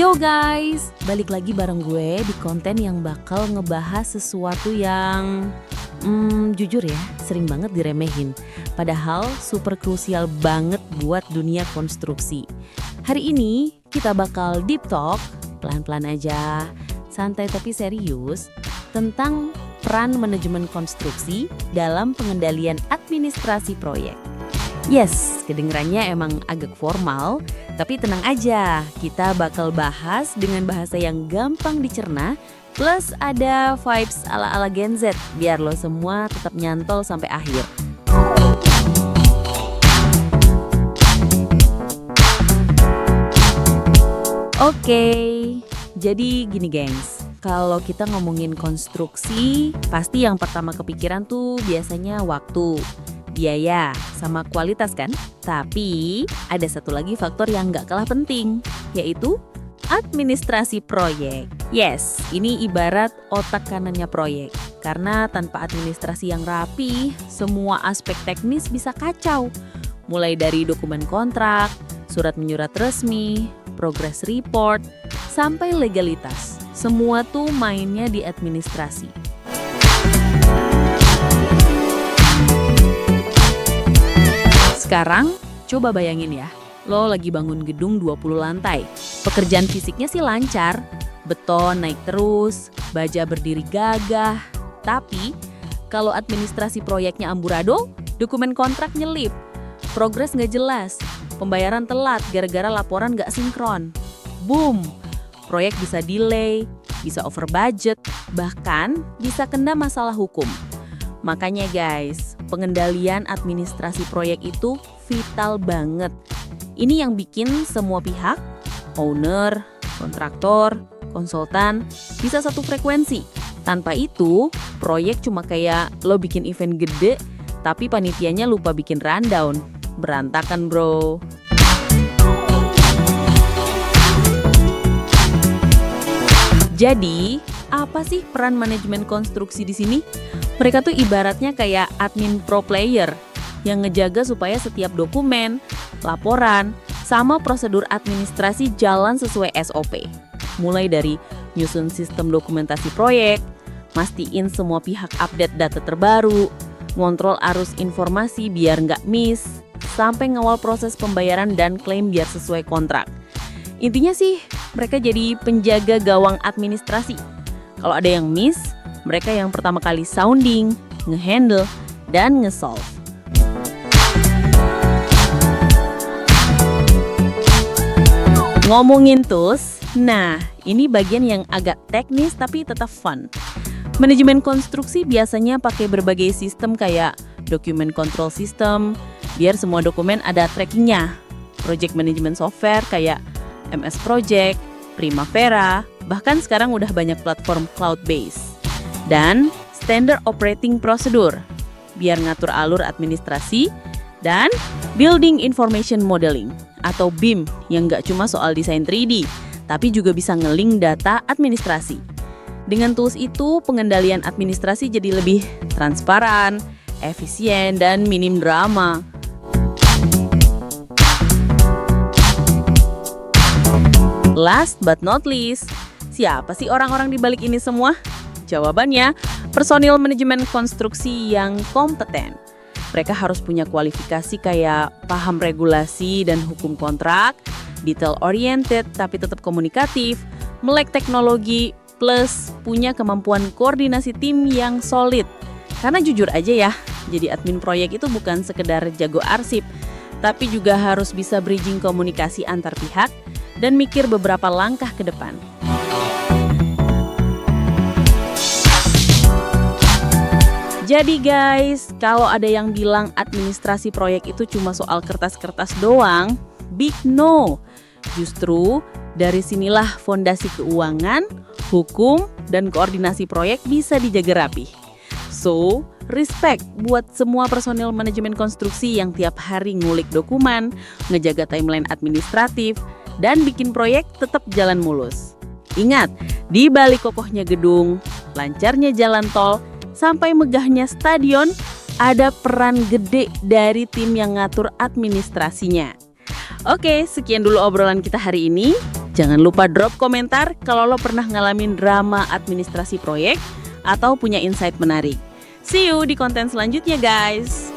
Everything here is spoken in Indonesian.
Yo guys, balik lagi bareng gue di konten yang bakal ngebahas sesuatu yang jujur ya, sering banget diremehin. Padahal super krusial banget buat dunia konstruksi. Hari ini kita bakal deep talk, pelan-pelan aja, santai tapi serius, tentang peran manajemen konstruksi dalam pengendalian administrasi proyek. Yes, kedengarannya emang agak formal, tapi tenang aja, kita bakal bahas dengan bahasa yang gampang dicerna, plus ada vibes ala-ala Gen Z, biar lo semua tetap nyantol sampai akhir. Oke, jadi gini gengs, kalau kita ngomongin konstruksi, pasti yang pertama kepikiran tuh biasanya waktu, biaya, sama kualitas kan? Tapi ada satu lagi faktor yang gak kalah penting, yaitu administrasi proyek. Yes, ini ibarat otak kanannya proyek. Karena tanpa administrasi yang rapi, semua aspek teknis bisa kacau. Mulai dari dokumen kontrak, surat menyurat resmi, progress report, sampai legalitas. Semua tuh mainnya di administrasi. Sekarang, coba bayangin ya, lo lagi bangun gedung 20 lantai. Pekerjaan fisiknya sih lancar, beton naik terus, baja berdiri gagah. Tapi, kalau administrasi proyeknya amburadul, dokumen kontrak nyelip, progres nggak jelas, pembayaran telat gara-gara laporan nggak sinkron. Boom! Proyek bisa delay, bisa over budget, bahkan bisa kena masalah hukum. Makanya guys, pengendalian administrasi proyek itu vital banget. Ini yang bikin semua pihak, owner, kontraktor, konsultan, bisa satu frekuensi. Tanpa itu, proyek cuma kayak lo bikin event gede, tapi panitianya lupa bikin rundown. Berantakan bro. Jadi, apa sih peran manajemen konstruksi di sini? Mereka tuh ibaratnya kayak admin pro player yang ngejaga supaya setiap dokumen, laporan, sama prosedur administrasi jalan sesuai SOP. Mulai dari nyusun sistem dokumentasi proyek, mastiin semua pihak update data terbaru, ngontrol arus informasi biar nggak miss, sampai ngawal proses pembayaran dan klaim biar sesuai kontrak. Intinya sih, mereka jadi penjaga gawang administrasi. Kalau ada yang miss, mereka yang pertama kali sounding, ngehandle, dan nge-solve. Ngomongin tools, nah ini bagian yang agak teknis tapi tetap fun. Manajemen konstruksi biasanya pakai berbagai sistem kayak document control system, biar semua dokumen ada trackingnya. Project management software kayak MS Project, Primavera, bahkan sekarang udah banyak platform cloud-based. Dan standard operating procedure, biar ngatur alur administrasi, dan building information modeling atau BIM yang nggak cuma soal desain 3D, tapi juga bisa nge-link data administrasi. Dengan tools itu, pengendalian administrasi jadi lebih transparan, efisien, dan minim drama. Last but not least, siapa sih orang-orang di balik ini semua? Jawabannya, personil manajemen konstruksi yang kompeten. Mereka harus punya kualifikasi kayak paham regulasi dan hukum kontrak, detail-oriented tapi tetap komunikatif, melek teknologi, plus punya kemampuan koordinasi tim yang solid. Karena jujur aja ya, jadi admin proyek itu bukan sekedar jago arsip, tapi juga harus bisa bridging komunikasi antar pihak dan mikir beberapa langkah ke depan. Jadi guys, kalau ada yang bilang administrasi proyek itu cuma soal kertas-kertas doang, big no. Justru dari sinilah fondasi keuangan, hukum, dan koordinasi proyek bisa dijaga rapi. So, respect buat semua personil manajemen konstruksi yang tiap hari ngulik dokumen, ngejaga timeline administratif, dan bikin proyek tetap jalan mulus. Ingat, di balik kokohnya gedung, lancarnya jalan tol, sampai megahnya stadion, ada peran gede dari tim yang ngatur administrasinya. Oke, sekian dulu obrolan kita hari ini. Jangan lupa drop komentar kalau lo pernah ngalamin drama administrasi proyek atau punya insight menarik. See you di konten selanjutnya guys.